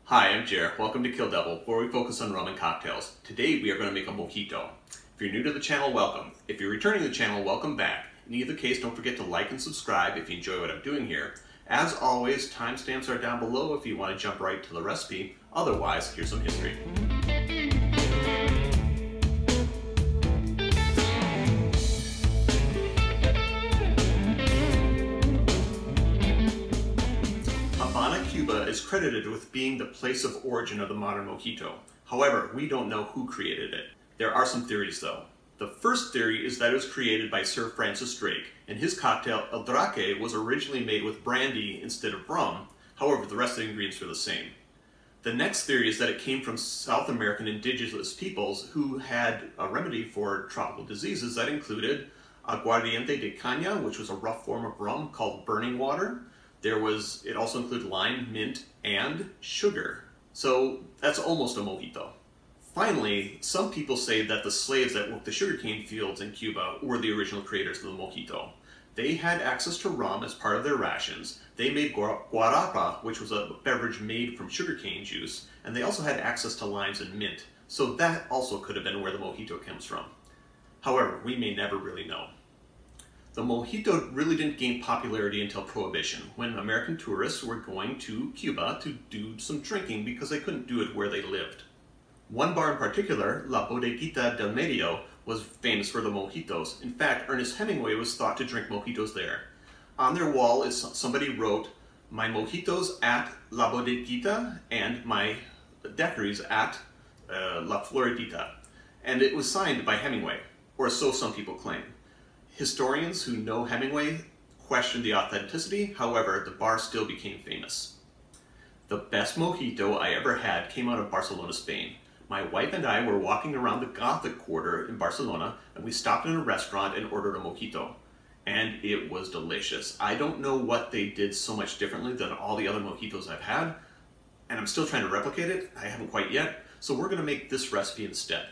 Hi, I'm Jer. Welcome to Kill-Divill, where we focus on rum and cocktails. Today we are going to make a mojito. If you're new to the channel, welcome. If you're returning to the channel, welcome back. In either case, don't forget to like and subscribe if you enjoy what I'm doing here. As always, timestamps are down below if you want to jump right to the recipe. Otherwise, here's some history. Cuba is credited with being the place of origin of the modern mojito. However, we don't know who created it. There are some theories though. The first theory is that it was created by Sir Francis Drake, and his cocktail El Drake was originally made with brandy instead of rum. However, the rest of the ingredients were the same. The next theory is that it came from South American indigenous peoples who had a remedy for tropical diseases that included aguardiente de caña, which was a rough form of rum called burning water. It also included lime, mint, and sugar. So that's almost a mojito. Finally, some people say that the slaves that worked the sugarcane fields in Cuba were the original creators of the mojito. They had access to rum as part of their rations. They made guarapa, which was a beverage made from sugarcane juice, and they also had access to limes and mint. So that also could have been where the mojito comes from. However, we may never really know. The mojito really didn't gain popularity until Prohibition, when American tourists were going to Cuba to do some drinking because they couldn't do it where they lived. One bar in particular, La Bodeguita del Medio, was famous for the mojitos. In fact, Ernest Hemingway was thought to drink mojitos there. On their wall, somebody wrote, "My mojitos at La Bodeguita and my daiquiris at La Floridita." And it was signed by Hemingway, or so some people claim. Historians who know Hemingway questioned the authenticity, however, the bar still became famous. The best mojito I ever had came out of Barcelona, Spain. My wife and I were walking around the Gothic quarter in Barcelona, and we stopped in a restaurant and ordered a mojito. And it was delicious. I don't know what they did so much differently than all the other mojitos I've had, and I'm still trying to replicate it. I haven't quite yet, so we're going to make this recipe instead.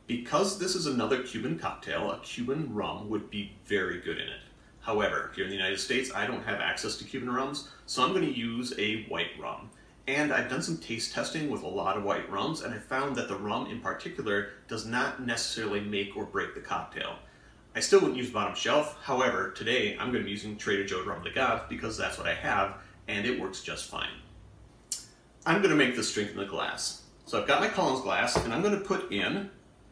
Because this is another Cuban cocktail, a Cuban rum would be very good in it. However, here in the United States, I don't have access to Cuban rums, so I'm going to use a white rum. And I've done some taste testing with a lot of white rums, and I found that the rum in particular does not necessarily make or break the cocktail. I still wouldn't use bottom shelf. However, today I'm going to be using Trader Joe's Rum de God because that's what I have, and it works just fine. I'm going to make this drink in the glass. So I've got my Collins glass, and I'm going to put in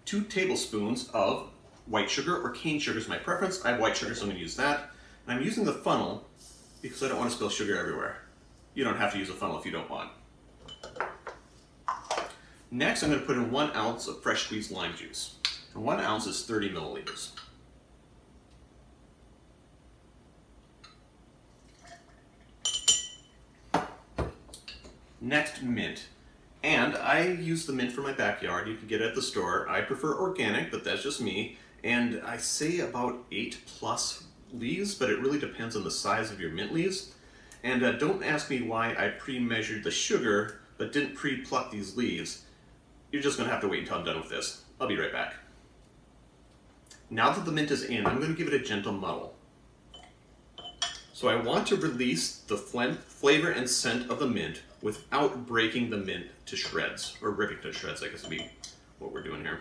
2 tablespoons of white sugar, or cane sugar is my preference. I have white sugar, so I'm going to use that. And I'm using the funnel because I don't want to spill sugar everywhere. You don't have to use a funnel if you don't want. Next, I'm going to put in 1 ounce of fresh squeezed lime juice. And 1 ounce is 30 milliliters. Next, mint. And I use the mint from my backyard. You can get it at the store. I prefer organic, but that's just me. And I say about 8+ leaves, but it really depends on the size of your mint leaves. And don't ask me why I pre-measured the sugar, but didn't pre-pluck these leaves. You're just gonna have to wait until I'm done with this. I'll be right back. Now that the mint is in, I'm gonna give it a gentle muddle. So I want to release the flavor and scent of the mint without breaking the mint to shreds, or ripping to shreds, I guess would be what we're doing here.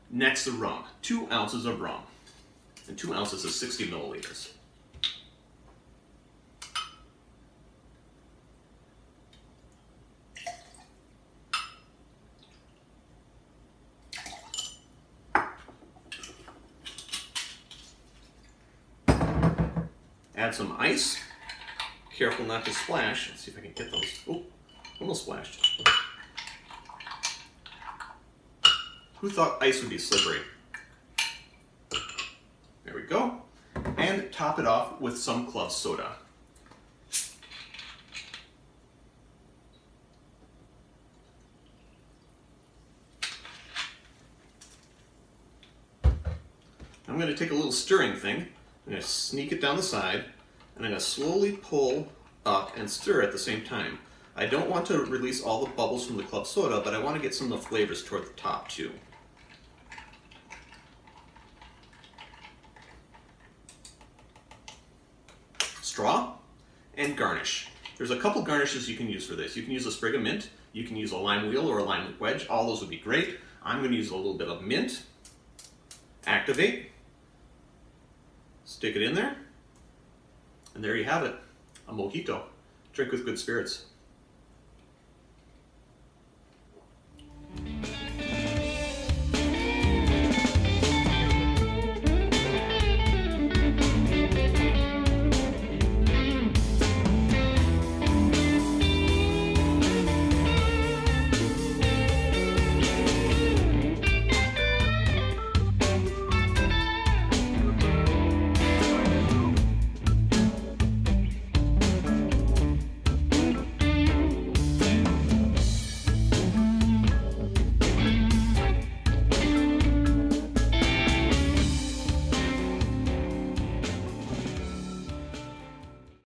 Next, the rum. 2 ounces of rum. And 2 ounces is 60 milliliters. Add some ice. Careful not to splash. Let's see if I can get those. Oh, almost splashed. Who thought ice would be slippery? There we go. And top it off with some club soda. I'm going to take a little stirring thing. I'm going to sneak it down the side, and I'm going to slowly pull up and stir at the same time. I don't want to release all the bubbles from the club soda, but I want to get some of the flavors toward the top too. Straw. and garnish. There's a couple garnishes you can use for this. You can use a sprig of mint, you can use a lime wheel or a lime wedge. All those would be great. I'm going to use a little bit of mint, activate, stick it in there, and there you have it, a mojito. Drink with good spirits.